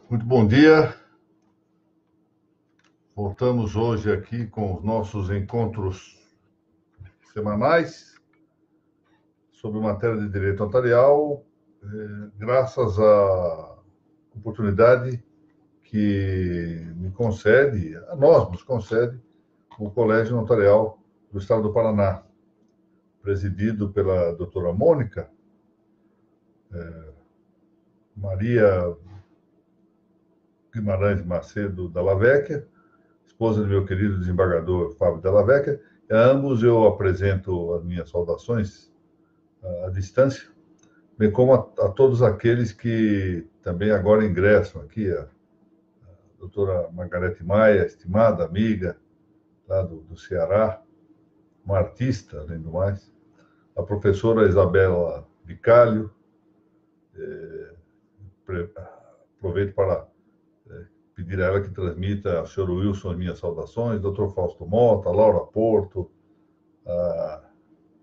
Muito bom dia. Voltamos hoje aqui com os nossos encontros semanais sobre matéria de direito notarial, graças à oportunidade que me concede, a nós nos concede, o Colégio Notarial do Estado do Paraná, presidido pela doutora Mônica Maria Guimarães Macedo Dalla Vecchia, esposa do meu querido desembargador Fábio Dalla Vecchia. A ambos eu apresento as minhas saudações à distância, bem como a todos aqueles que também agora ingressam aqui, a doutora Margarete Maia, estimada amiga lá do Ceará, uma artista, além do mais, a professora Isabela Bicalho, aproveito para pedir a ela que transmita ao senhor Wilson as minhas saudações, doutor Fausto Mota, Laura Porto, a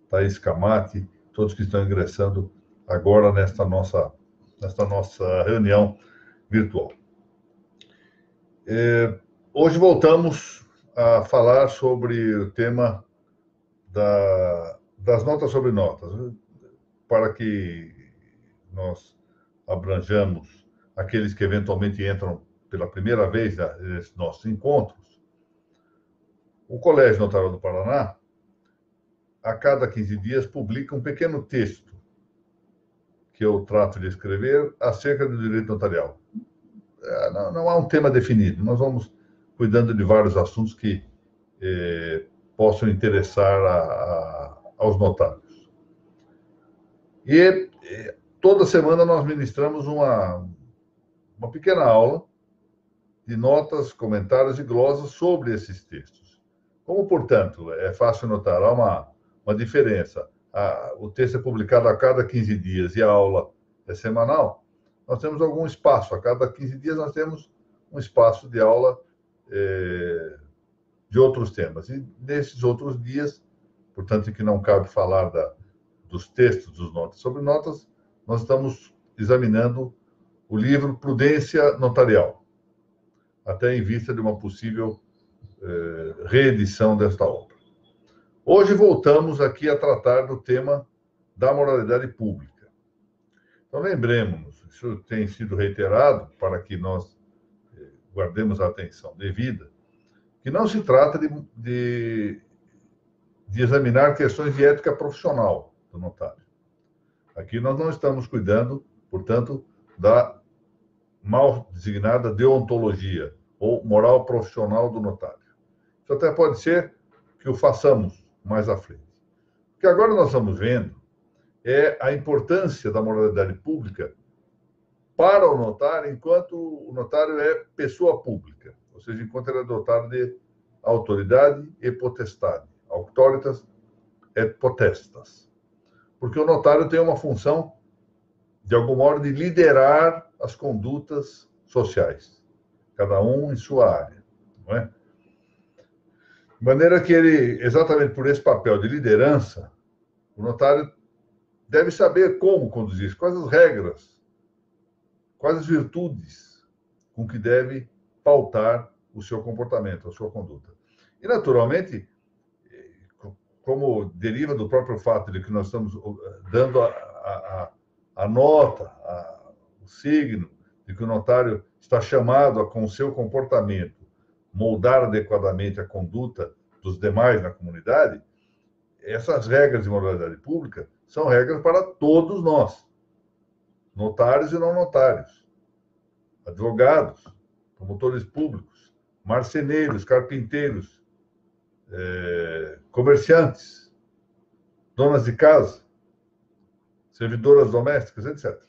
Thaís Camati, todos que estão ingressando agora nesta nossa reunião virtual. Hoje voltamos a falar sobre o tema das notas sobre notas, para que nós abranjamos aqueles que eventualmente entram pela primeira vez nesses nossos encontros. O Colégio Notarial do Paraná, a cada 15 dias, publica um pequeno texto que eu trato de escrever acerca do direito notarial. Não há um tema definido, nós vamos cuidando de vários assuntos que possam interessar aos notários. E toda semana nós ministramos uma pequena aula de notas, comentários e glosas sobre esses textos. Como, portanto, é fácil notar, há uma diferença. O texto é publicado a cada 15 dias e a aula é semanal. Nós temos algum espaço. A cada 15 dias nós temos um espaço de aula de outros temas. E nesses outros dias, portanto, que não cabe falar dos textos dos notas sobre notas, nós estamos examinando o livro Prudência Notarial, até em vista de uma possível reedição desta obra. Hoje voltamos aqui a tratar do tema da moralidade pública. Então, lembremos-nos, isso tem sido reiterado para que nós guardemos a atenção devida, que não se trata de examinar questões de ética profissional do notário. Aqui nós não estamos cuidando, portanto, da mal designada deontologia ou moral profissional do notário. Isso até pode ser que o façamos mais à frente. O que agora nós estamos vendo é a importância da moralidade pública para o notário, enquanto o notário é pessoa pública, ou seja, enquanto ele é dotado de autoridade e potestade, auctoritas et potestas. Porque o notário tem uma função, de algum modo, de liderar as condutas sociais, cada um em sua área, não é? De maneira que ele, exatamente por esse papel de liderança, o notário deve saber como conduzir, quais as regras, quais as virtudes com que deve pautar o seu comportamento, a sua conduta. E, naturalmente, como deriva do próprio fato de que nós estamos dando a nota, o signo, de que o notário está chamado a, com o seu comportamento, moldar adequadamente a conduta dos demais na comunidade, essas regras de moralidade pública são regras para todos nós, notários e não notários, advogados, promotores públicos, marceneiros, carpinteiros, comerciantes, donas de casa, servidoras domésticas, etc.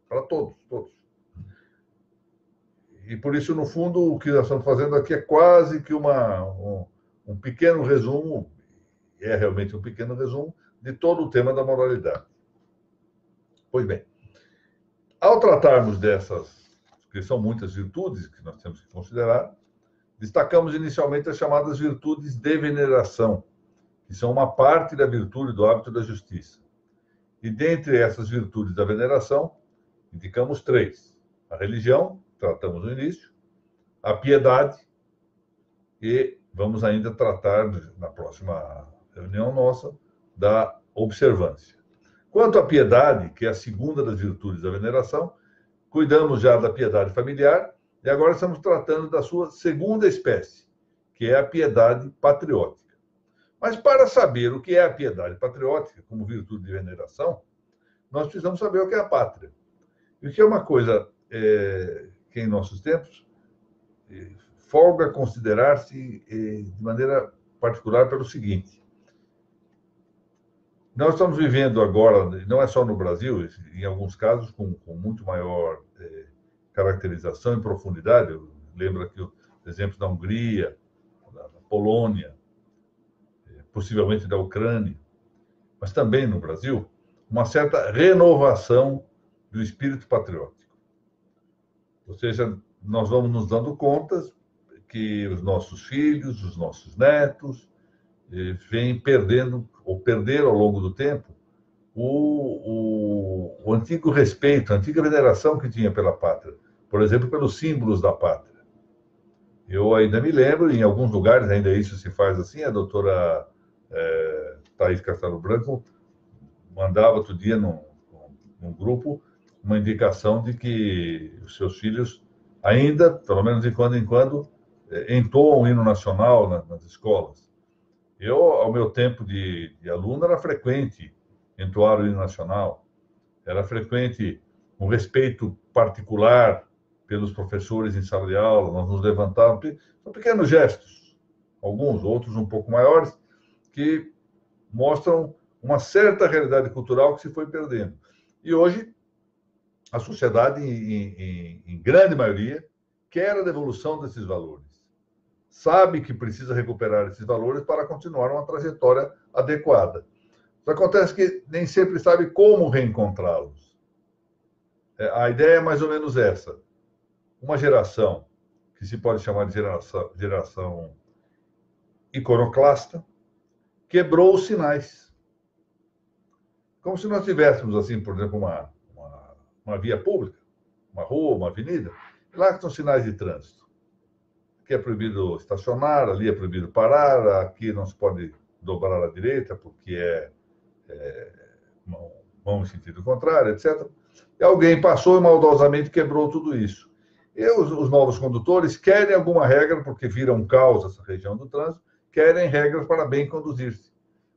Para todos, todos. E por isso, no fundo, o que nós estamos fazendo aqui é quase que um pequeno resumo, é realmente um pequeno resumo, de todo o tema da moralidade. Pois bem, ao tratarmos dessas, que são muitas virtudes que nós temos que considerar, destacamos inicialmente as chamadas virtudes de veneração, que são uma parte da virtude do hábito da justiça. E dentre essas virtudes da veneração, indicamos 3: a religião, tratamos no início, a piedade, e vamos ainda tratar, na próxima reunião nossa, da observância. Quanto à piedade, que é a segunda das virtudes da veneração, cuidamos já da piedade familiar e agora estamos tratando da sua segunda espécie, que é a piedade patriótica. Mas para saber o que é a piedade patriótica, como virtude de veneração, nós precisamos saber o que é a pátria. E o que é uma coisa que, em nossos tempos, folga considerar-se de maneira particular pelo seguinte: nós estamos vivendo agora, não é só no Brasil, em alguns casos, com muito maior caracterização e profundidade. Eu lembro aqui os exemplos da Hungria, da Polônia, possivelmente da Ucrânia, mas também no Brasil, uma certa renovação do espírito patriótico. Ou seja, nós vamos nos dando conta que os nossos filhos, os nossos netos, vêm perdendo, ou perderam ao longo do tempo, o antigo respeito, a antiga veneração que tinha pela pátria. Por exemplo, pelos símbolos da pátria. Eu ainda me lembro, em alguns lugares ainda isso se faz assim, a doutora Thaís Castelo Branco mandava outro dia num grupo uma indicação de que os seus filhos ainda, pelo menos de quando em quando, entoam o hino nacional nas escolas. Eu, ao meu tempo de aluno, era frequente entoar o hino nacional, era frequente um respeito particular pelos professores em sala de aula, nós nos levantávamos, são pequenos gestos, alguns, outros um pouco maiores, que mostram uma certa realidade cultural que se foi perdendo. E hoje, a sociedade, em grande maioria, quer a devolução desses valores. Sabe que precisa recuperar esses valores para continuar uma trajetória adequada. Só acontece que nem sempre sabe como reencontrá-los. A ideia é mais ou menos essa. Uma geração, que se pode chamar de geração iconoclasta, quebrou os sinais. Como se nós tivéssemos, assim, por exemplo, uma via pública, uma rua, uma avenida, lá que estão sinais de trânsito. Aqui é proibido estacionar, ali é proibido parar, aqui não se pode dobrar à direita porque mão em sentido contrário, etc. E alguém passou e maldosamente quebrou tudo isso. E os novos condutores querem alguma regra, porque viram um caos essa região do trânsito, querem regras para bem conduzir-se,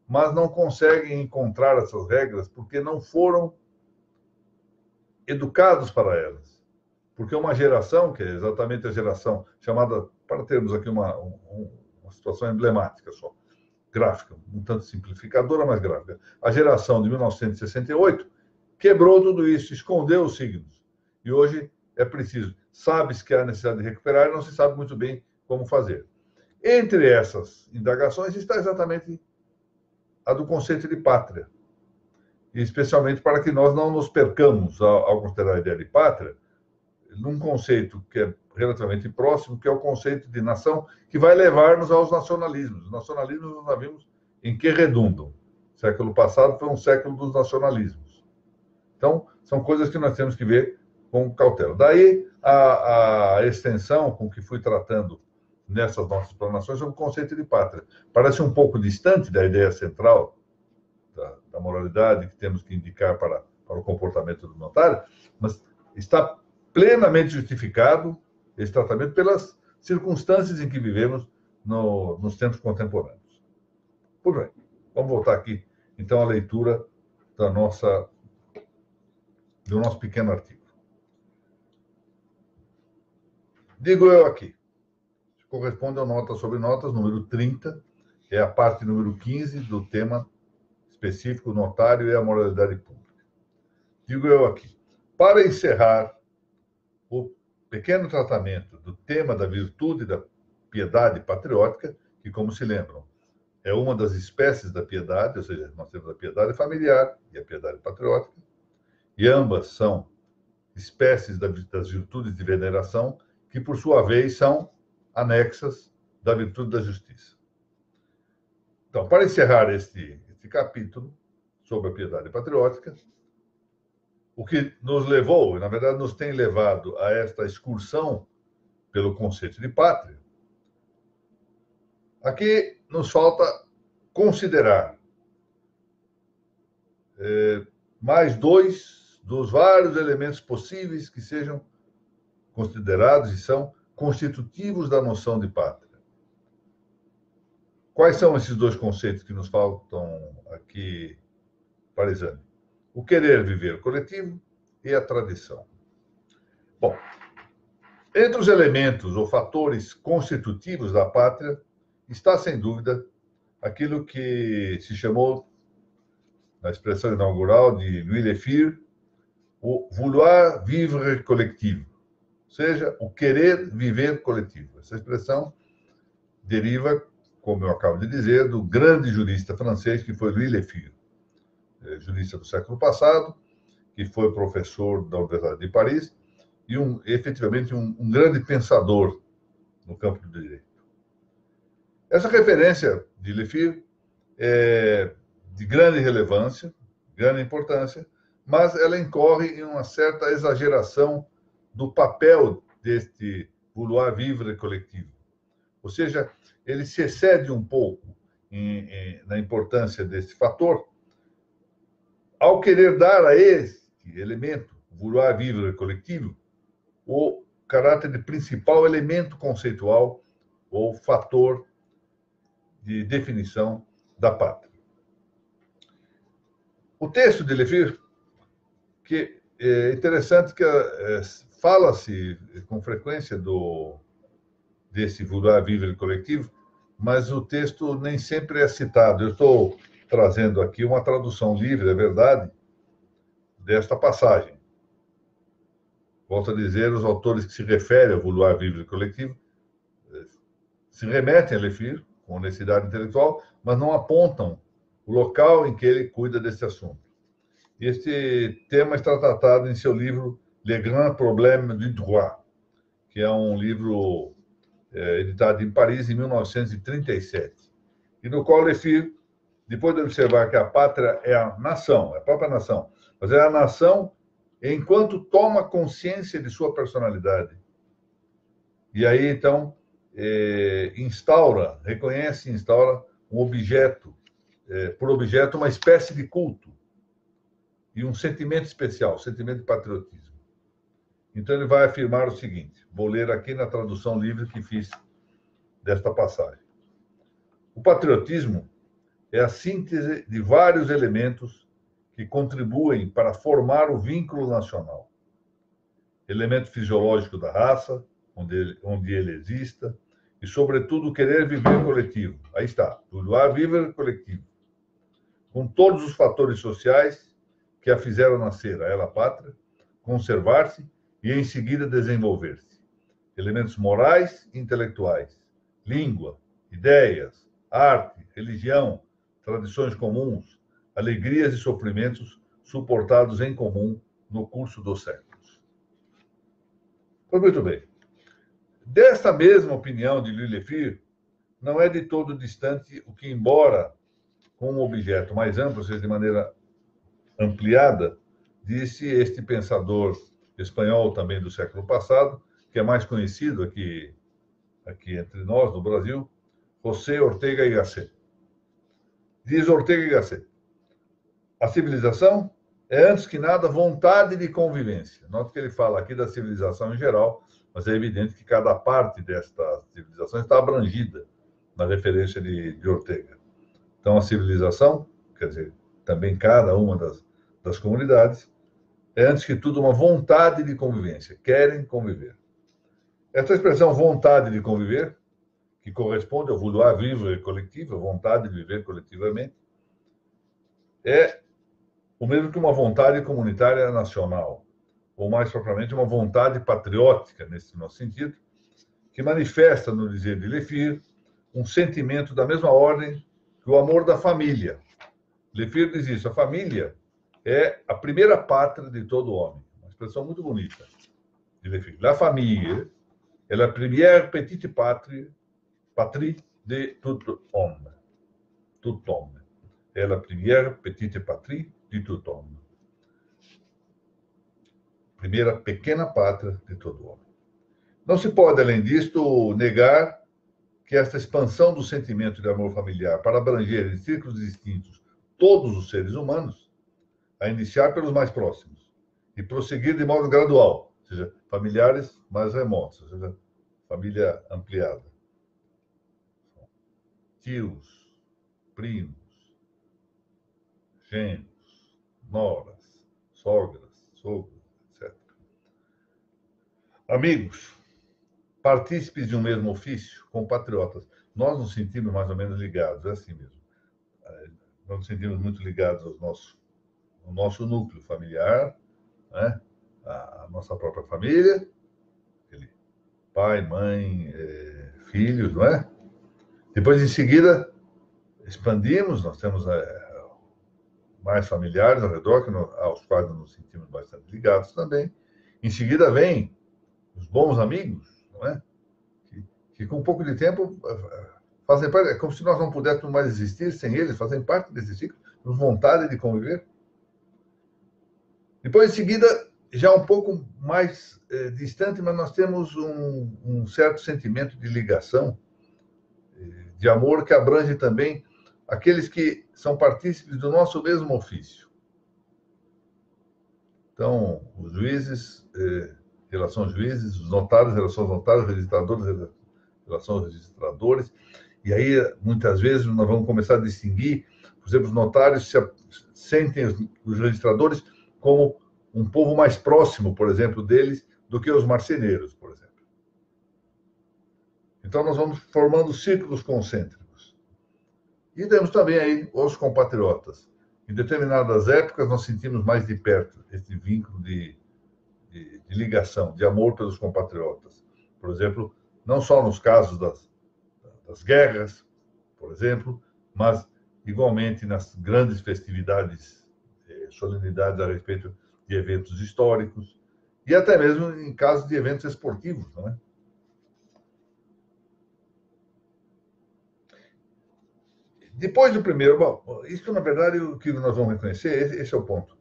mas não conseguem encontrar essas regras porque não foram educados para elas. Porque uma geração, que é exatamente a geração chamada, para termos aqui uma situação emblemática só, gráfica, um tanto simplificadora, mas gráfica, a geração de 1968 quebrou tudo isso, escondeu os signos. E hoje é preciso, sabe-se que há necessidade de recuperar e não se sabe muito bem como fazer. Entre essas indagações está exatamente a do conceito de pátria. E especialmente para que nós não nos percamos, ao considerar a ideia de pátria, num conceito que é relativamente próximo, que é o conceito de nação, que vai levar-nos aos nacionalismos. Os nacionalismos nós vimos em que redundam. O século passado foi um século dos nacionalismos. Então, são coisas que nós temos que ver com cautela. Daí a extensão com que fui tratando nessas nossas explanações sobre o conceito de pátria. Parece um pouco distante da ideia central da moralidade que temos que indicar para o comportamento do notário, mas está plenamente justificado esse tratamento pelas circunstâncias em que vivemos nos tempos contemporâneos. Por bem, vamos voltar aqui, então, à leitura do nosso pequeno artigo. Digo eu aqui, corresponde ao Notas sobre Notas, número 30, é a parte número 15 do tema específico, notário e a moralidade pública. Digo eu aqui, para encerrar o pequeno tratamento do tema da virtude da piedade patriótica, que, como se lembram, é uma das espécies da piedade, ou seja, nós temos a piedade familiar e a piedade patriótica, e ambas são espécies das virtudes de veneração, que, por sua vez, são anexas da virtude da justiça. Então, para encerrar este capítulo sobre a piedade patriótica, o que nos levou, na verdade, nos tem levado a esta excursão pelo conceito de pátria. Aqui nos falta considerar mais dois dos vários elementos possíveis que sejam considerados e são constitutivos da noção de pátria. Quais são esses dois conceitos que nos faltam aqui para exame? O querer viver coletivo e a tradição. Bom, entre os elementos ou fatores constitutivos da pátria está, sem dúvida, aquilo que se chamou, na expressão inaugural de Louis Lefir, o vouloir vivre coletivo, ou seja, o querer viver coletivo. Essa expressão deriva, como eu acabo de dizer, do grande jurista francês que foi Louis Lefir, jurista do século passado, que foi professor da Universidade de Paris e efetivamente um grande pensador no campo do direito. Essa referência de Lefir é de grande relevância, grande importância, mas ela incorre em uma certa exageração do papel deste vouloir vivre coletivo. Ou seja, ele se excede um pouco na importância desse fator, ao querer dar a este elemento, vouloir vivre coletivo, o caráter de principal elemento conceitual ou fator de definição da pátria. O texto de Lefir, que é interessante que fala-se com frequência desse vouloir vivre coletivo, mas o texto nem sempre é citado. Eu estou trazendo aqui uma tradução livre, é verdade, desta passagem. Volto a dizer, os autores que se referem ao vouloir vivre coletivo se remetem a Lefir, com honestidade intelectual, mas não apontam o local em que ele cuida desse assunto. Este tema está tratado em seu livro Les Grands Problèmes du Droit, que é um livro editado em Paris em 1937, e no qual Lefir, depois de observar que a pátria é a nação, é a própria nação, mas é a nação enquanto toma consciência de sua personalidade. E aí, então, reconhece e instaura um objeto, por objeto, uma espécie de culto e um sentimento especial, sentimento de patriotismo. Então, ele vai afirmar o seguinte, vou ler aqui na tradução livre que fiz desta passagem. O patriotismo é a síntese de vários elementos que contribuem para formar o vínculo nacional. Elemento fisiológico da raça, onde ele exista, e, sobretudo, o querer viver coletivo. Aí está, vouloir vivre coletivo. Com todos os fatores sociais que a fizeram nascer, a ela pátria, conservar-se e, em seguida, desenvolver-se. Elementos morais e intelectuais, língua, ideias, arte, religião, tradições comuns, alegrias e sofrimentos suportados em comum no curso dos séculos. Pois muito bem. Desta mesma opinião de Louis Lefir, não é de todo distante o que, embora com um objeto mais amplo, ou seja, de maneira ampliada, disse este pensador espanhol também do século passado, que é mais conhecido aqui entre nós, no Brasil, José Ortega y Gasset. Diz Ortega y Gasset, a civilização é, antes que nada, vontade de convivência. Note que ele fala aqui da civilização em geral, mas é evidente que cada parte desta civilização está abrangida na referência de Ortega. Então, a civilização, quer dizer, também cada uma das comunidades, é, antes que tudo, uma vontade de convivência. Querem conviver. Essa expressão vontade de conviver, que corresponde ao vouloir vivre coletivo, a vontade de viver coletivamente, é o mesmo que uma vontade comunitária nacional, ou mais propriamente uma vontade patriótica, nesse nosso sentido, que manifesta, no dizer de Lefir, um sentimento da mesma ordem que o amor da família. Lefir diz isso, a família é a primeira pátria de todo homem. Uma expressão muito bonita de Lefir. La famille est la première petite patrie de tout homme. Tout homme. É a première petite patrie de tout homme. primeira pequena pátria de todo homem. Não se pode, além disto, negar que esta expansão do sentimento de amor familiar para abranger em círculos distintos todos os seres humanos, a iniciar pelos mais próximos e prosseguir de modo gradual, ou seja, familiares mais remotos, ou seja, família ampliada. Tios, primos, genros, noras, sogras, sogros, etc. Amigos, partícipes de um mesmo ofício, compatriotas. Nós nos sentimos mais ou menos ligados, é assim mesmo. Nós nos sentimos muito ligados ao nosso núcleo familiar, né? A nossa própria família, pai, mãe, filhos, não é? Depois, em seguida, expandimos, nós temos mais familiares ao redor, aos quais nos sentimos bastante ligados também. Em seguida, vem os bons amigos, não é? Que com um pouco de tempo fazem parte, é como se nós não pudéssemos mais existir sem eles, fazem parte desse ciclo, nos vontade de conviver. Depois, em seguida, já um pouco mais distante, mas nós temos um certo sentimento de ligação, de amor, que abrange também aqueles que são partícipes do nosso mesmo ofício. Então, os juízes, relação aos juízes, os notários, relação aos notários, registradores, relação aos registradores. E aí, muitas vezes, nós vamos começar a distinguir, por exemplo, os notários sentem os registradores como um povo mais próximo, por exemplo, deles, do que os marceneiros, por exemplo. Então, nós vamos formando círculos concêntricos. E temos também aí os compatriotas. Em determinadas épocas, nós sentimos mais de perto esse vínculo de ligação, de amor pelos compatriotas. Por exemplo, não só nos casos das guerras, por exemplo, mas igualmente nas grandes festividades, solenidades a respeito de eventos históricos, e até mesmo em casos de eventos esportivos, não é? Depois do primeiro, bom, isso na verdade o que nós vamos reconhecer, esse é o ponto,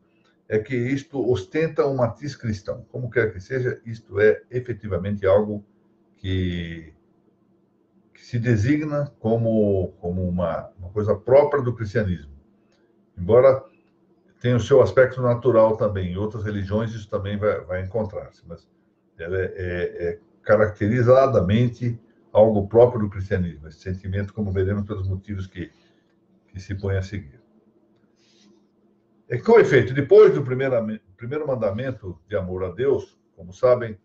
é que isto ostenta um matiz cristão. Como quer que seja, isto é efetivamente algo que se designa como uma coisa própria do cristianismo. Embora tenha o seu aspecto natural também, em outras religiões isso também vai encontrar-se, mas ela é caracterizadamente algo próprio do cristianismo, esse sentimento, como veremos pelos motivos que se põe a seguir. Com efeito, depois do primeiro mandamento de amor a Deus, como sabem,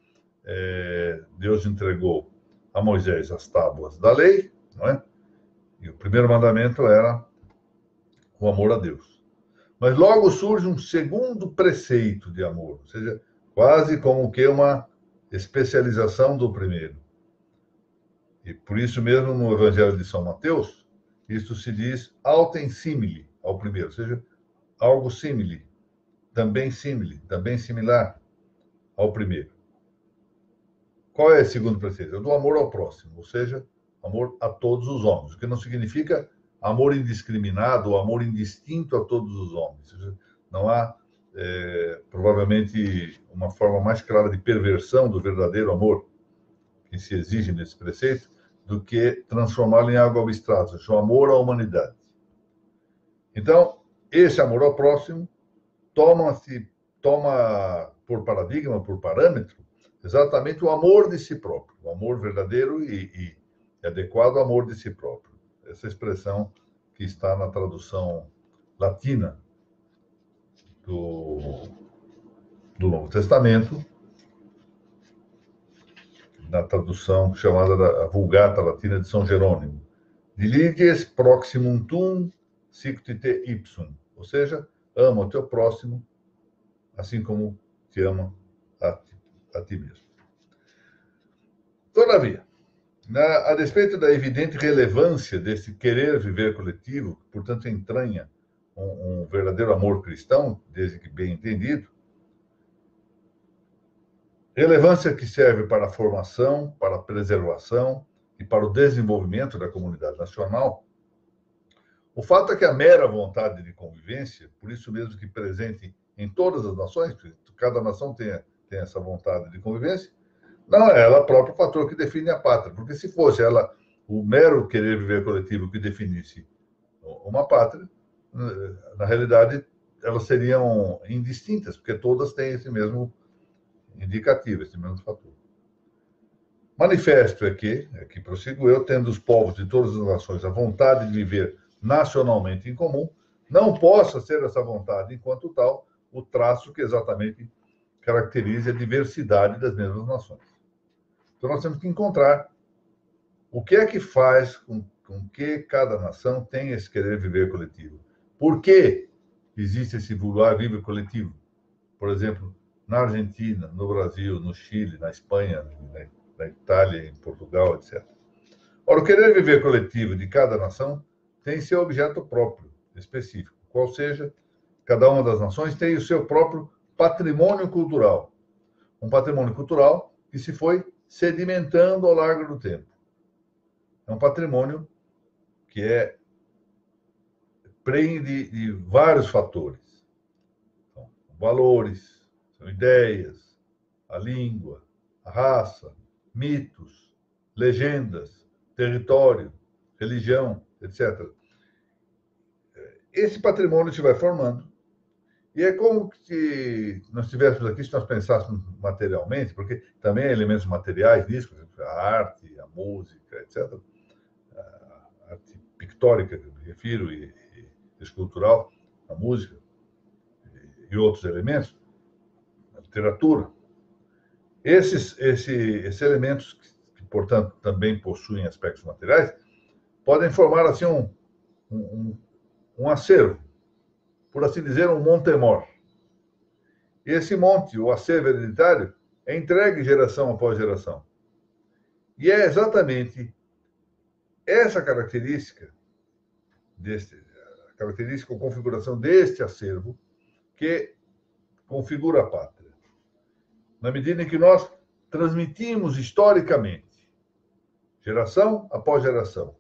Deus entregou a Moisés as tábuas da lei, não é? E o primeiro mandamento era o amor a Deus. Mas logo surge um segundo preceito de amor, ou seja, quase como que uma especialização do primeiro. E por isso mesmo, no Evangelho de São Mateus, isto se diz autem simile ao primeiro, ou seja, algo simile, também similar ao primeiro. Qual é o segundo preceito? É do amor ao próximo, ou seja, amor a todos os homens, o que não significa amor indiscriminado ou amor indistinto a todos os homens. Ou seja, não há, provavelmente, uma forma mais clara de perversão do verdadeiro amor que se exige nesse preceito do que transformá-lo em algo abstrato, ou seja, o amor à humanidade. Então, esse amor ao próximo toma por paradigma, por parâmetro, exatamente o amor de si próprio, o amor verdadeiro e adequado amor de si próprio. Essa expressão que está na tradução latina do Novo Testamento, na tradução chamada da Vulgata Latina de São Jerônimo. Diliges proximum tum sic te ipsum, ou seja, ama o teu próximo assim como te ama a ti mesmo. Todavia, a despeito da evidente relevância desse querer viver coletivo, que, portanto, entranha um verdadeiro amor cristão, desde que bem entendido, relevância que serve para a formação, para a preservação e para o desenvolvimento da comunidade nacional, o fato é que a mera vontade de convivência, por isso mesmo que presente em todas as nações, cada nação tem tem essa vontade de convivência, não é ela própria o fator que define a pátria, porque se fosse ela o mero querer viver coletivo que definisse uma pátria, na realidade elas seriam indistintas, porque todas têm esse mesmo indicativo, esse mesmo fator. Manifesto aqui prossigo eu, tendo os povos de todas as nações a vontade de viver nacionalmente em comum, não possa ser essa vontade, enquanto tal, o traço que exatamente caracteriza a diversidade das mesmas nações. Então, nós temos que encontrar o que é que faz com que cada nação tem esse querer viver coletivo. Por que existe esse vulgar viver coletivo? Por exemplo, na Argentina, no Brasil, no Chile, na Espanha, na Itália, em Portugal, etc. Ora, o querer viver coletivo de cada nação tem seu objeto próprio, específico, qual seja, cada uma das nações tem o seu próprio patrimônio cultural. Um patrimônio cultural que se foi sedimentando ao largo do tempo. É um patrimônio que é prende de vários fatores. Então, valores, são ideias, a língua, a raça, mitos, legendas, território, religião, etc. Esse patrimônio se vai formando. E é como se nós estivéssemos aqui, se nós pensássemos materialmente, porque também há elementos materiais nisso, a arte, a música, etc. A arte pictórica, que eu me refiro, e escultural, a música e outros elementos, a literatura. Esses elementos, que, portanto, também possuem aspectos materiais, podem formar assim um acervo, por assim dizer, um montemor. E esse monte, o acervo hereditário, é entregue geração após geração. E é exatamente essa característica, ou configuração deste acervo, que configura a pátria. Na medida em que nós transmitimos historicamente, geração após geração,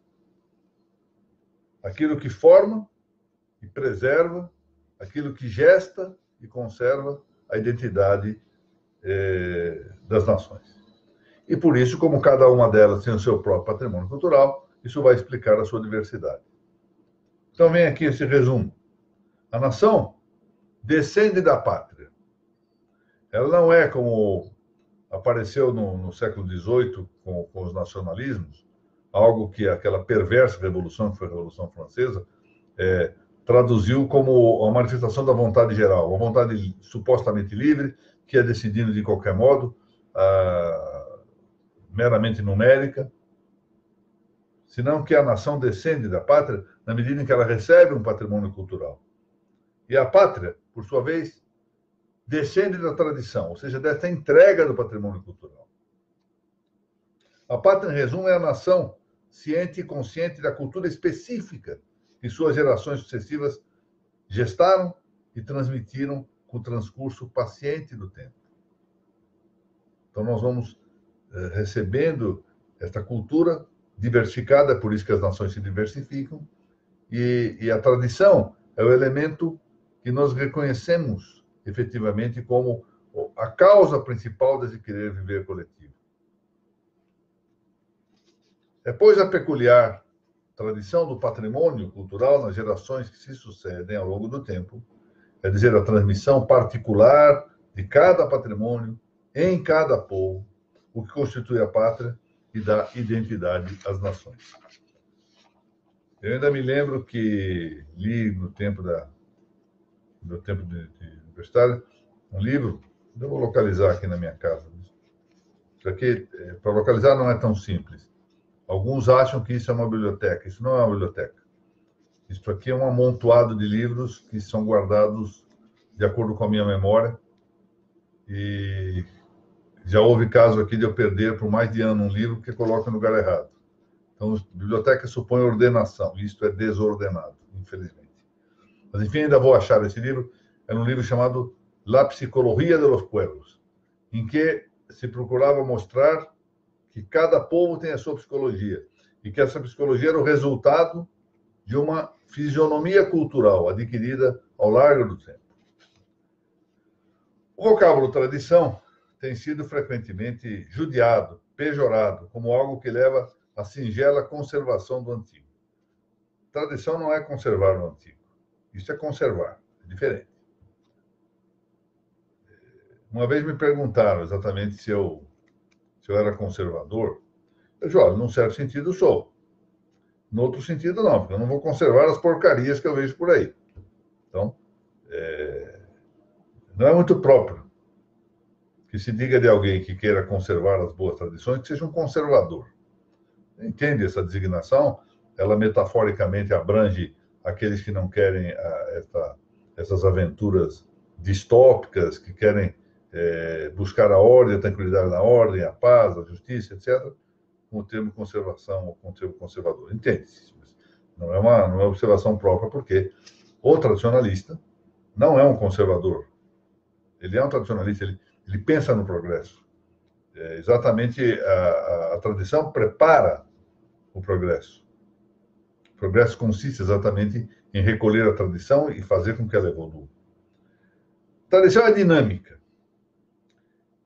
aquilo que forma e preserva, aquilo que gesta e conserva a identidade das nações. E por isso, como cada uma delas tem o seu próprio patrimônio cultural, isso vai explicar a sua diversidade. Então vem aqui esse resumo. A nação descende da pátria. Ela não é como apareceu no século XVIII com os nacionalismos, algo que aquela perversa revolução, que foi a Revolução Francesa, traduziu como a manifestação da vontade geral, uma vontade supostamente livre, que é decidida de qualquer modo, meramente numérica, senão que a nação descende da pátria na medida em que ela recebe um patrimônio cultural. E a pátria, por sua vez, descende da tradição, ou seja, dessa entrega do patrimônio cultural. A pátria, em resumo, é a nação ciente e consciente da cultura específica que suas gerações sucessivas gestaram e transmitiram com o transcurso paciente do tempo. Então, nós vamos recebendo esta cultura diversificada, por isso que as nações se diversificam, e a tradição é o elemento que nós reconhecemos efetivamente como a causa principal desse querer viver coletivo. Depois, a peculiar tradição do patrimônio cultural nas gerações que se sucedem ao longo do tempo, quer dizer, a transmissão particular de cada patrimônio em cada povo, o que constitui a pátria e dá identidade às nações. Eu ainda me lembro que li no tempo de universitário um livro, eu vou localizar aqui na minha casa. Isso aqui, para localizar, não é tão simples. Alguns acham que isso é uma biblioteca. Isso não é uma biblioteca. Isso aqui é um amontoado de livros que são guardados de acordo com a minha memória. E já houve caso aqui de eu perder por mais de ano um livro que coloca no lugar errado. Então, biblioteca supõe ordenação. Isto é desordenado, infelizmente. Mas, enfim, ainda vou achar esse livro. É um livro chamado La Psicología de los Pueblos, em que se procurava mostrar que cada povo tem a sua psicologia e que essa psicologia era o resultado de uma fisionomia cultural adquirida ao largo do tempo. O vocábulo tradição tem sido frequentemente judiado, pejorado, como algo que leva à singela conservação do antigo. Tradição não é conservar o antigo. Isso é conservar. É diferente. Uma vez me perguntaram exatamente se eu era conservador. Eu disse, olha, num certo sentido sou. No outro sentido, não, porque eu não vou conservar as porcarias que eu vejo por aí. Então, não é muito próprio que se diga de alguém que queira conservar as boas tradições que seja um conservador. Entende essa designação? Ela metaforicamente abrange aqueles que não querem essas aventuras distópicas, que querem buscar a ordem, a tranquilidade na ordem, a paz, a justiça, etc., com o termo conservação ou com o termo conservador. Entende-se? Não é uma observação própria, porque o tradicionalista não é um conservador. Ele é um tradicionalista, ele pensa no progresso. Exatamente, a tradição prepara o progresso. O progresso consiste exatamente em recolher a tradição e fazer com que ela evolua. Tradição é dinâmica.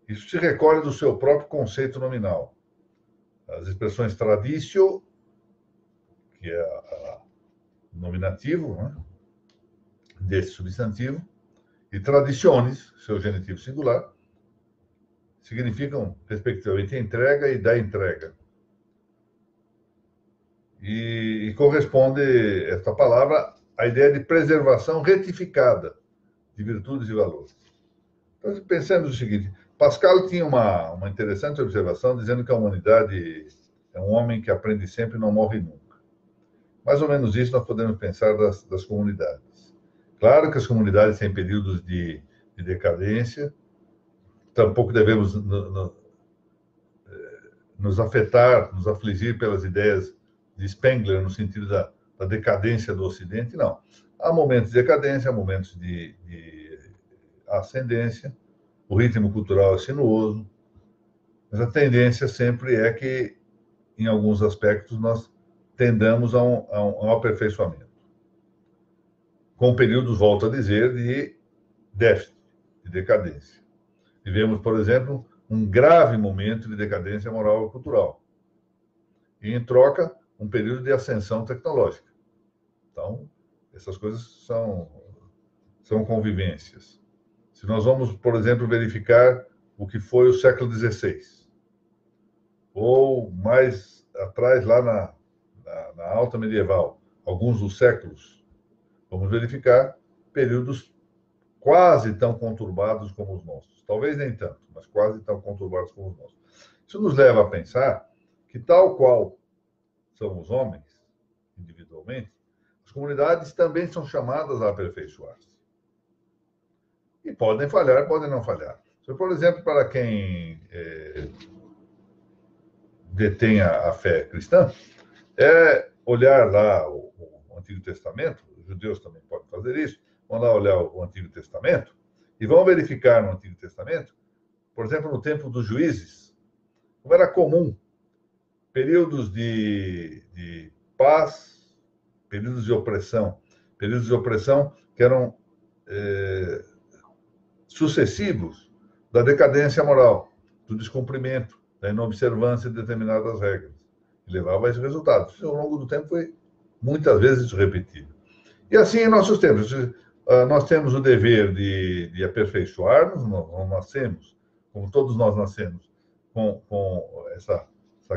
Isso se recolhe do seu próprio conceito nominal. As expressões traditio, que é o nominativo, né, desse substantivo, e traditiones, seu genitivo singular, significam, respectivamente, entrega e da entrega. E corresponde, esta palavra, à ideia de preservação retificada de virtudes e valores. Então, pensemos o seguinte, Pascal tinha uma interessante observação dizendo que a humanidade é um homem que aprende sempre e não morre nunca. Mais ou menos isso nós podemos pensar das comunidades. Claro que as comunidades têm períodos de decadência, tampouco devemos nos afetar, nos afligir pelas ideias de Spengler, no sentido da decadência do Ocidente, não. Há momentos de decadência, há momentos de ascendência, o ritmo cultural é sinuoso, mas a tendência sempre é que, em alguns aspectos, nós tendamos a um aperfeiçoamento. Com períodos, volto a dizer, de déficit, de decadência. Vivemos, por exemplo, um grave momento de decadência moral e cultural. E, em troca, um período de ascensão tecnológica. Então, essas coisas são convivências. Se nós vamos, por exemplo, verificar o que foi o século XVI, ou mais atrás, lá na alta medieval, alguns dos séculos, vamos verificar períodos quase tão conturbados como os nossos. Talvez nem tanto, mas quase tão conturbados como os nossos. Isso nos leva a pensar que, tal qual são os homens, individualmente, as comunidades também são chamadas a aperfeiçoar-se. E podem falhar, podem não falhar. Se, por exemplo, para quem detém a fé cristã, é olhar lá o Antigo Testamento, os judeus também podem fazer isso, vão lá olhar o Antigo Testamento e vão verificar no Antigo Testamento, por exemplo, no tempo dos juízes, como era comum períodos de paz, períodos de opressão que eram sucessivos da decadência moral, do descumprimento, da inobservância de determinadas regras. E levava a esses resultados. Isso, ao longo do tempo, foi muitas vezes repetido. E assim, em nossos tempos, nós temos o dever de aperfeiçoar-nos, nós nascemos, como todos nós nascemos, com essa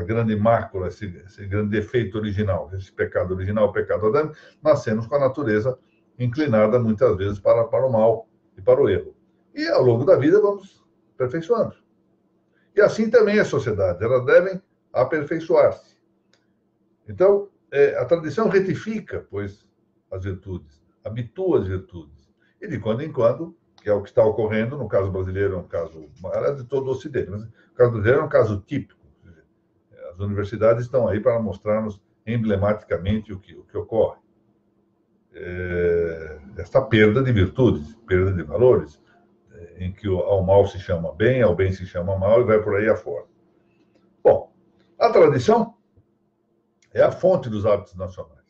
grande mácula, esse grande defeito original, esse pecado original, o pecado adâmico, nascemos com a natureza inclinada, muitas vezes, para o mal e para o erro. E, ao longo da vida, vamos aperfeiçoando. E assim também as sociedades, elas devem aperfeiçoar-se. Então, a tradição retifica, pois, as virtudes, habitua as virtudes. E, de quando em quando, que é o que está ocorrendo, no caso brasileiro é um caso, aliás, de todo o Ocidente, mas no caso brasileiro é um caso típico. As universidades estão aí para mostrar-nos emblematicamente o que ocorre. Esta perda de virtudes, perda de valores, em que ao mal se chama bem, ao bem se chama mal e vai por aí afora. Bom, a tradição é a fonte dos hábitos nacionais.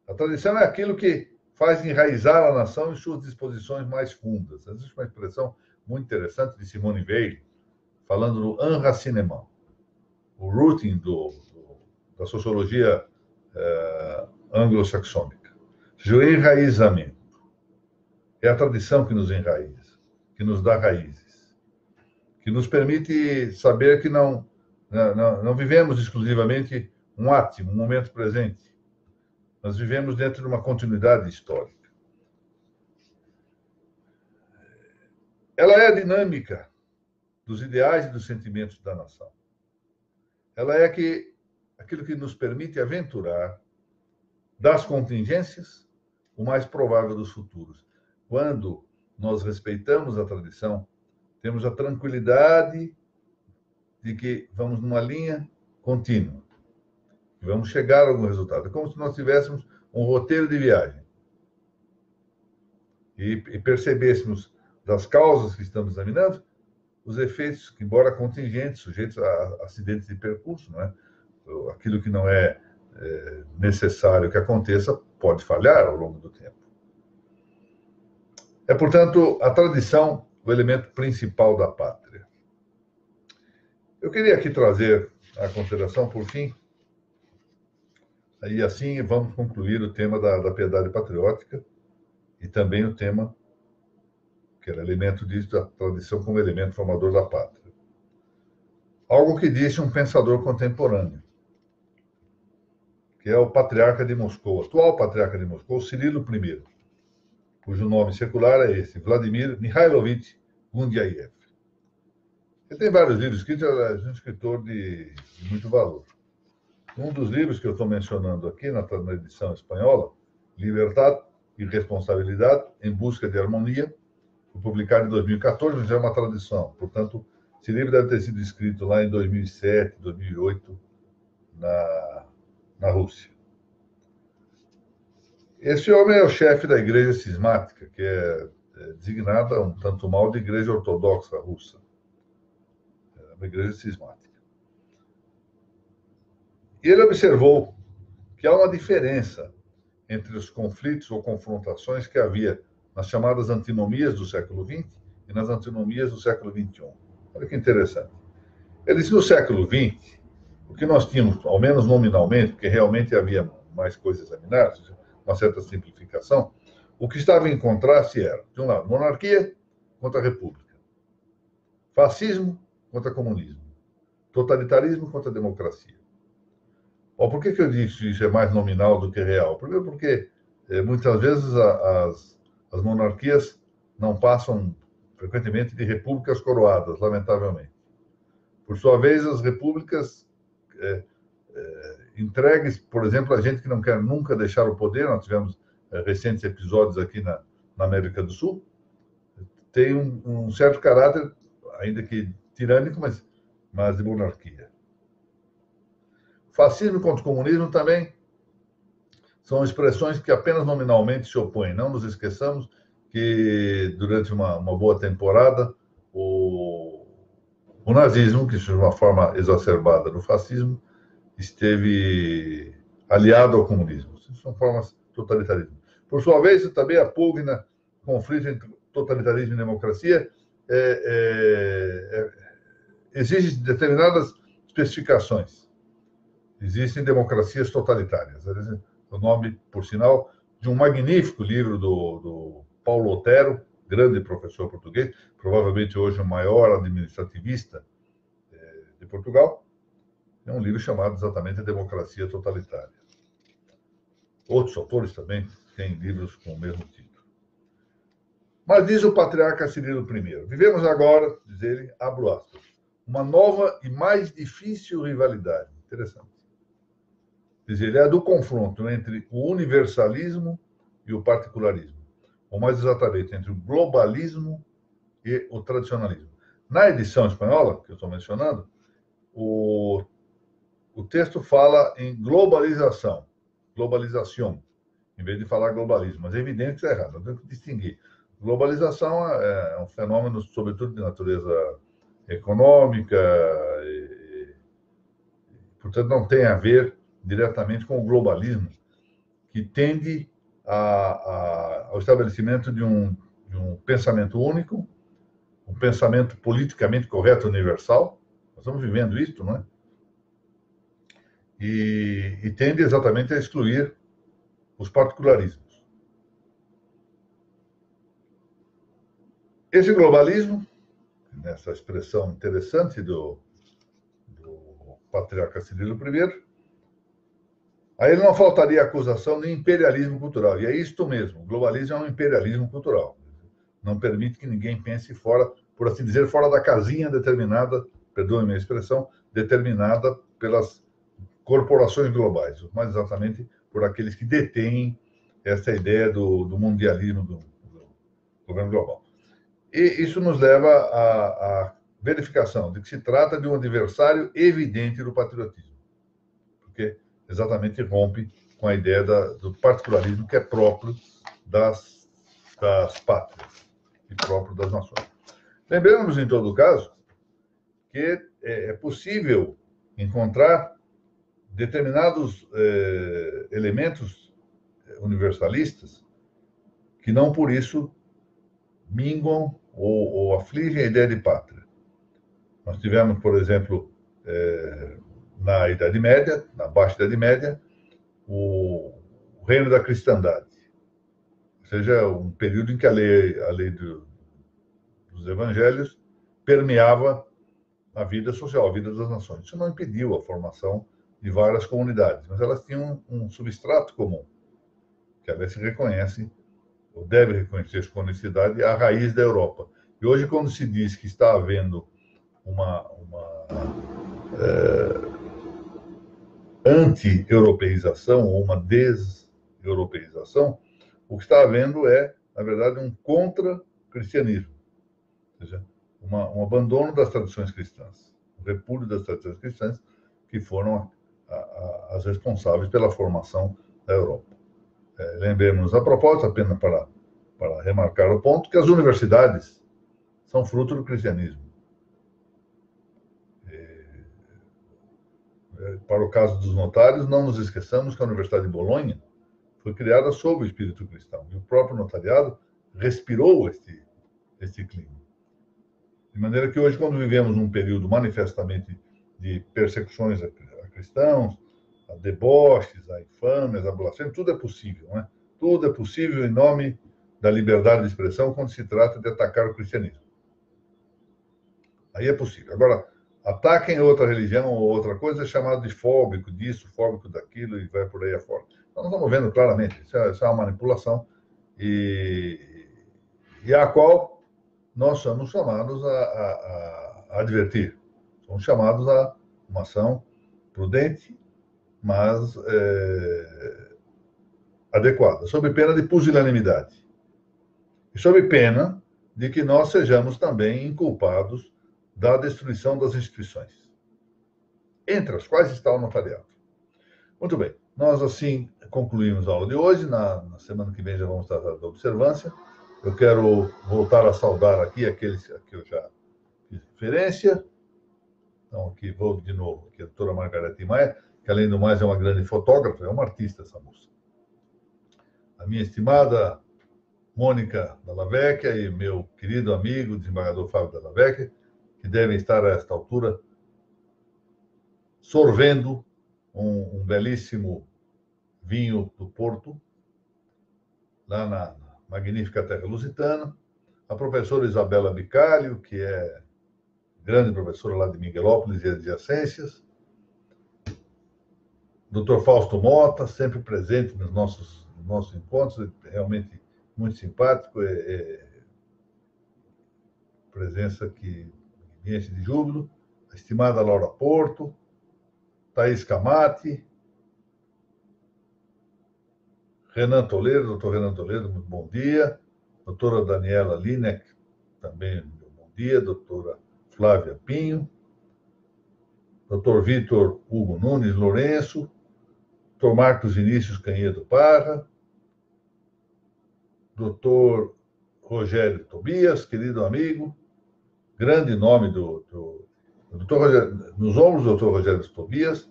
A tradição é aquilo que faz enraizar a nação em suas disposições mais fundas. Existe uma expressão muito interessante de Simone Weil, falando do enracinement, o rooting da sociologia anglo-saxônica. O enraizamento. É a tradição que nos enraiza, que nos dá raízes, que nos permite saber que não vivemos exclusivamente um átimo, um momento presente. Nós vivemos dentro de uma continuidade histórica. Ela é a dinâmica dos ideais e dos sentimentos da nação. Ela é aquilo que nos permite aventurar das contingências o mais provável dos futuros. Quando nós respeitamos a tradição, temos a tranquilidade de que vamos numa linha contínua, que vamos chegar a algum resultado. É como se nós tivéssemos um roteiro de viagem e percebêssemos das causas que estamos examinando os efeitos, que, embora contingentes, sujeitos a acidentes de percurso, não é? Aquilo que não é necessário que aconteça pode falhar ao longo do tempo. É, portanto, a tradição o elemento principal da pátria. Eu queria aqui trazer a consideração, por fim, e assim vamos concluir o tema da piedade patriótica e também o tema que era elemento disso, da tradição como elemento formador da pátria. Algo que disse um pensador contemporâneo, que é o patriarca de Moscou, atual patriarca de Moscou, Cirilo I, cujo nome secular é esse, Vladimir Mikhailovich Gundyaev. Ele tem vários livros escritos, é um escritor de muito valor. Um dos livros que eu estou mencionando aqui, na edição espanhola, Libertad e Responsabilidade em Busca de Harmonia, foi publicado em 2014, mas é uma tradução. Portanto, esse livro deve ter sido escrito lá em 2007, 2008, na Rússia. Esse homem é o chefe da Igreja Cismática, que é designada um tanto mal de Igreja Ortodoxa Russa. É uma igreja cismática. E ele observou que há uma diferença entre os conflitos ou confrontações que havia nas chamadas antinomias do século XX e nas antinomias do século XXI. Olha que interessante. Ele disse que no século XX, o que nós tínhamos, ao menos nominalmente, porque realmente havia mais coisas a examinar, uma certa simplificação, o que estava em contraste era, de um lado, monarquia contra república, fascismo contra comunismo, totalitarismo contra democracia. Por que eu disse que isso é mais nominal do que real? Primeiro porque muitas vezes as monarquias não passam frequentemente de repúblicas coroadas, lamentavelmente. Por sua vez, as repúblicas entregues, por exemplo, a gente que não quer nunca deixar o poder, nós tivemos recentes episódios aqui na América do Sul, tem um certo caráter, ainda que tirânico, mas de monarquia. Fascismo contra o comunismo também são expressões que apenas nominalmente se opõem. Não nos esqueçamos que, durante uma boa temporada, o nazismo, que é uma forma exacerbada do fascismo, esteve aliado ao comunismo. São formas de totalitarismo. Por sua vez, também a pugna, conflito entre totalitarismo e democracia, exige determinadas especificações. Existem democracias totalitárias. O nome, por sinal, de um magnífico livro do Paulo Otero, grande professor português, provavelmente hoje o maior administrativista de Portugal. É um livro chamado exatamente A Democracia Totalitária. Outros autores também têm livros com o mesmo título. Mas diz o patriarca Cirilo I, vivemos agora, diz ele, abro aspas, uma nova e mais difícil rivalidade. Interessante. Diz ele, é a do confronto entre o universalismo e o particularismo. Ou mais exatamente, entre o globalismo e o tradicionalismo. Na edição espanhola, que eu estou mencionando, o texto fala em globalização, em vez de falar globalismo. Mas é evidente que isso é errado, nós temos que distinguir. Globalização é um fenômeno, sobretudo, de natureza econômica, portanto, não tem a ver diretamente com o globalismo, que tende ao estabelecimento de um pensamento único um pensamento politicamente correto universal. Nós estamos vivendo isso, não é? E tende exatamente a excluir os particularismos. Esse globalismo, nessa expressão interessante do patriarca Cirilo I, a ele não faltaria acusação de imperialismo cultural. E é isto mesmo, o globalismo é um imperialismo cultural. Não permite que ninguém pense fora, por assim dizer, fora da casinha determinada, perdoe-me a expressão, determinada pelas corporações globais, mais exatamente por aqueles que detêm essa ideia do mundialismo do governo global. E isso nos leva à verificação de que se trata de um adversário evidente do patriotismo, porque exatamente rompe com a ideia do particularismo que é próprio das pátrias e próprio das nações. Lembramos, em todo caso, que é possível encontrar determinados elementos universalistas que não por isso minguam ou afligem a ideia de pátria. Nós tivemos, por exemplo, na Idade Média, na Baixa Idade Média, o reino da cristandade, ou seja, um período em que a lei dos evangelhos permeava a vida social, a vida das nações. Isso não impediu a formação de várias comunidades, mas elas tinham um substrato comum, que aliás se reconhece, ou deve reconhecer com honestidade, a raiz da Europa. E hoje, quando se diz que está havendo uma anti-europeização ou uma des-europeização, o que está havendo é, na verdade, um contra-cristianismo, ou seja, um abandono das tradições cristãs, um repúdio das tradições cristãs que foram as responsáveis pela formação da Europa. Lembremos, a propósito, apenas para remarcar o ponto, que as universidades são fruto do cristianismo. Para o caso dos notários, não nos esqueçamos que a Universidade de Bolonha foi criada sob o espírito cristão, e o próprio notariado respirou este clima. De maneira que hoje, quando vivemos um período manifestamente de persecuções a cristãos, a deboches, a infâmias, a blasfêmias, tudo é possível, não é? Tudo é possível em nome da liberdade de expressão quando se trata de atacar o cristianismo. Aí é possível. Agora, ataquem outra religião ou outra coisa, é chamado de fóbico disso, fóbico daquilo, e vai por aí afora. Então, nós estamos vendo claramente, isso é uma manipulação, e a qual nós somos chamados a advertir. Somos chamados a uma ação prudente, mas adequada, sob pena de pusilanimidade. E sob pena de que nós sejamos também inculpados da destruição das instituições, entre as quais está o notariado. Muito bem, nós assim concluímos a aula de hoje. Na semana que vem já vamos tratar da observância. Eu quero voltar a saudar aqui aqueles a que eu já fiz referência. Então, aqui vou de novo, aqui a doutora Margarete Maia, que além do mais é uma grande fotógrafa, é uma artista essa moça. A minha estimada Mônica Dalla Vecchia e meu querido amigo, desembargador Fábio Dalla Vecchia, que devem estar a esta altura sorvendo um belíssimo vinho do Porto, lá na magnífica terra lusitana. A professora Isabela Bicalho, que é grande professora lá de Miguelópolis e adjacências. Dr. Fausto Mota, sempre presente nos nossos encontros, realmente muito simpático, presença que me enche de júbilo. A estimada Laura Porto, Thaís Camati, Renan Toledo, doutor Renan Toledo, muito bom dia. Doutora Daniela Lineck, também bom dia. Doutora Flávia Pinho. Doutor Vitor Hugo Nunes Lourenço. Doutor Marcos Vinícius Canhedo Parra. Doutor Rogério Tobias, querido amigo. Grande nome do doutor Rogério. Nos ombros do doutor Rogério Tobias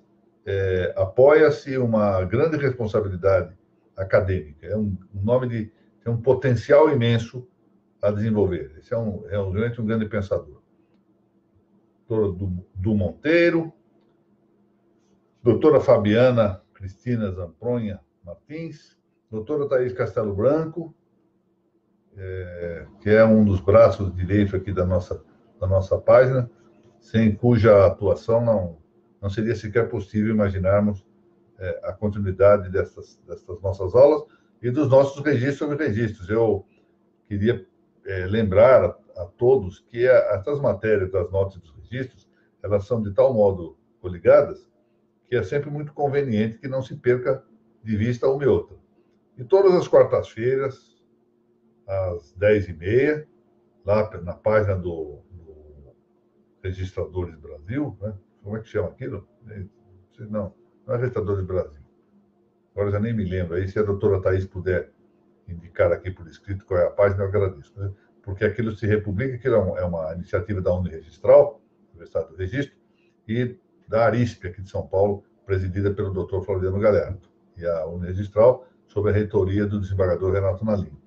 apoia-se uma grande responsabilidade acadêmica. É um nome tem um potencial imenso a desenvolver. Esse é realmente um grande pensador. Doutora Du Monteiro, doutora Fabiana Cristina Zampronha Martins, doutora Thaís Castelo Branco, que é um dos braços direitos aqui da nossa página, sem cuja atuação não seria sequer possível imaginarmos a continuidade dessas nossas aulas e dos nossos registros sobre registros. Eu queria lembrar a todos que essas matérias das notas dos registros, elas são de tal modo coligadas que é sempre muito conveniente que não se perca de vista uma e outra. E todas as quartas-feiras, às 10h30, lá na página do Registradores Brasil, né? Como é que chama aquilo? Não é Registradores Brasil. Agora já nem me lembro. Aí, se a doutora Thaís puder indicar aqui por escrito qual é a página, eu agradeço. Né? Porque aquilo se republica, aquilo é uma iniciativa da Uniregistral, Universidade do Registro, e da Arisp, aqui de São Paulo, presidida pelo doutor Floriano Galhardo, e a Uniregistral, sob a reitoria do desembargador Renato Nalim.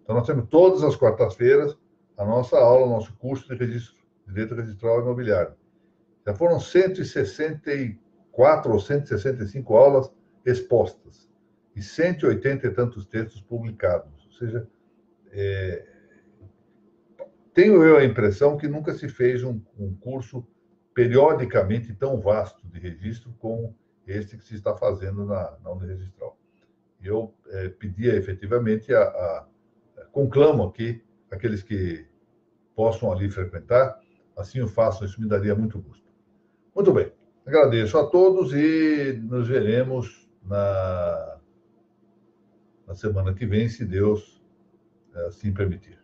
Então, nós temos todas as quartas-feiras a nossa aula, o nosso curso de Direito Registral Imobiliário. Já foram 164 ou 165 aulas expostas e 180 e tantos textos publicados. Ou seja, tenho eu a impressão que nunca se fez um curso periodicamente tão vasto de registro como este que se está fazendo na Uniregistral. E eu pedia efetivamente conclamo aqui aqueles que possam ali frequentar, assim o façam, isso me daria muito gosto. Muito bem, agradeço a todos e nos veremos na semana que vem, se Deus assim permitir.